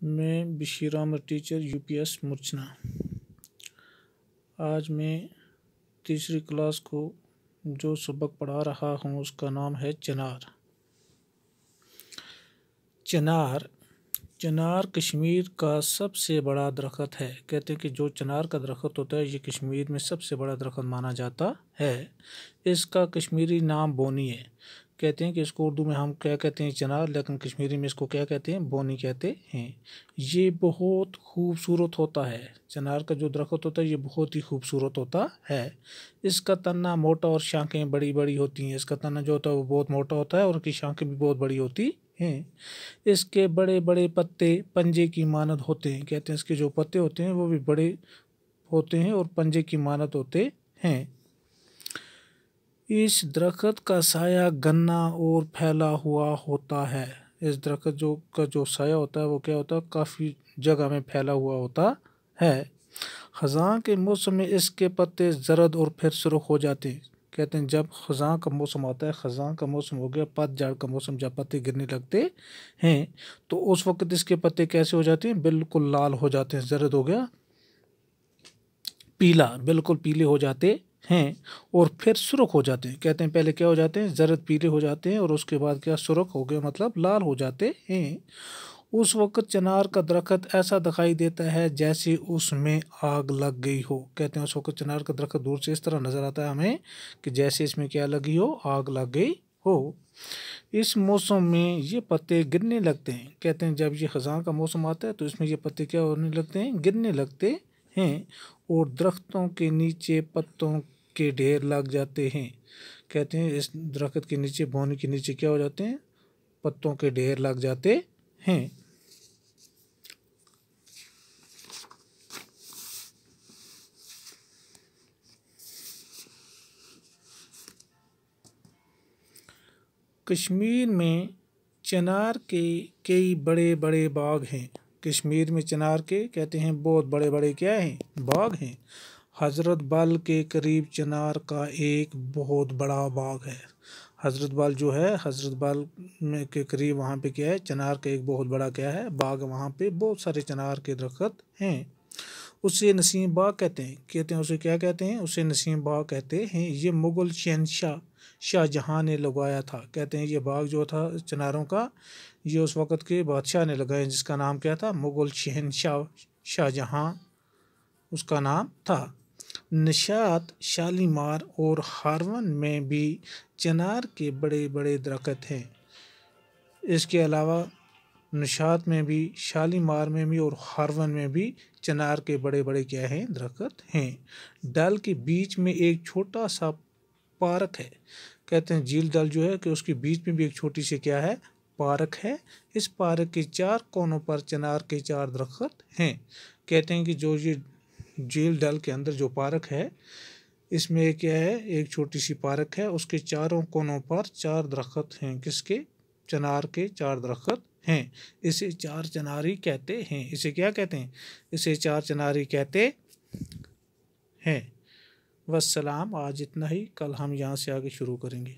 मैं Bashir Ahmad teacher UPS मुरचना। आज मैं तीसरी क्लास को जो सबक पढ़ा रहा हूँ उसका नाम है चिनार। चिनार कश्मीर का सबसे बड़ा दरख्त है। कहते हैं कि जो चिनार का दरख्त होता है ये कश्मीर में सबसे बड़ा दरख्त माना जाता है। इसका कश्मीरी नाम बोनी है। कहते हैं कि इसको उर्दू में हम क्या कहते हैं, चिनार, लेकिन कश्मीरी में इसको क्या कहते हैं, बोनी कहते हैं। ये बहुत खूबसूरत होता है। चिनार का जो दरख्त होता है ये बहुत ही खूबसूरत होता है। इसका तना मोटा और शाखें बड़ी बड़ी होती हैं। इसका तना जो होता है वो बहुत मोटा होता है और उसकी शाखें भी बहुत बड़ी होती हैं। इसके बड़े बड़े पत्ते पंजे की मानद होते हैं। कहते हैं इसके जो पत्ते होते हैं वो भी बड़े होते हैं और पंजे की मानद होते हैं। इस दरख्त का साया घना और फैला हुआ होता है। इस दरख्त का जो साया होता है वो क्या होता है, काफ़ी जगह में फैला हुआ होता है। ख़ज़ां के मौसम में इसके पत्ते जर्द और फिर सुर्ख हो जाते हैं। कहते हैं जब ख़ज़ां का मौसम आता है, ख़ज़ां का मौसम हो गया, पतझड़ का मौसम, जब पत्ते गिरने लगते हैं तो उस वक्त इसके पत्ते कैसे हो जाते हैं, बिल्कुल लाल हो जाते हैं। जर्द हो गया, पीला, बिल्कुल पीले हो जाते हैं और फिर सुर्ख हो जाते हैं। कहते हैं पहले क्या हो जाते हैं, जर्द पीले हो जाते हैं और उसके बाद क्या, सुर्ख हो गए, मतलब लाल हो जाते हैं। उस वक्त चिनार का दरख्त ऐसा दिखाई देता है जैसे उसमें आग लग गई हो। कहते हैं उस वक्त चिनार का दरख्त दूर से इस तरह नज़र आता है हमें कि जैसे इसमें क्या लगी हो, आग लग गई हो। इस मौसम में ये पत्ते गिरने लगते हैं। कहते हैं जब ये ख़ज़ां का मौसम आता है तो इसमें ये पत्ते क्या होने लगते हैं, गिरने लगते हैं और दरख्तों के नीचे पत्तों के ढेर लग जाते हैं। कहते हैं इस दरख्त के नीचे, बोनी के नीचे क्या हो जाते हैं, पत्तों के ढेर लग जाते हैं। कश्मीर में चिनार के कई बड़े बड़े बाग हैं। कश्मीर में चिनार के कहते हैं बहुत बड़े बड़े क्या हैं, बाग हैं। हज़रत बल के करीब चिनार का एक बहुत बड़ा बाग है। हज़रत बल जो है, हज़रत बल में के करीब वहाँ पे क्या है, चिनार का एक बहुत बड़ा क्या है, बाग। वहाँ पे बहुत सारे चिनार के दरख्त हैं। उसे नसीम बाग कहते हैं। कहते हैं उसे क्या कहते हैं, उसे नसीम बाग कहते हैं। ये मुग़ल शहंशाह शाहजहाँ ने लगाया था। कहते हैं ये बाग जो था चिनारों का, ये उस वक़्त के बादशाह ने लगाया, जिसका नाम क्या था, मुग़ल शहंशाह शाहजहाँ उसका नाम था। निशात, शालीमार और हारवन में भी चिनार के बड़े बड़े दरख्त हैं। इसके अलावा निशात में भी, शालीमार में भी और हारवन में भी चिनार के बड़े बड़े क्या हैं, दरख्त हैं। डल के बीच में एक छोटा सा पार्क है। कहते हैं झील डल जो है कि उसके बीच में भी एक छोटी सी क्या है, पार्क है। इस पार्क के चार कोनों पर चिनार के 4 दरख्त हैं। कहते हैं कि जो ये झील डल के अंदर जो पार्क है, इसमें क्या है, एक छोटी सी पार्क है, उसके चारों कोनों पर 4 दरख्त हैं। किसके, चिनार के 4 दरख्त हैं। इसे 4 चिनारी कहते हैं। इसे क्या कहते हैं, इसे 4 चिनारी कहते हैं। वस्सलाम, आज इतना ही, कल हम यहाँ से आगे शुरू करेंगे।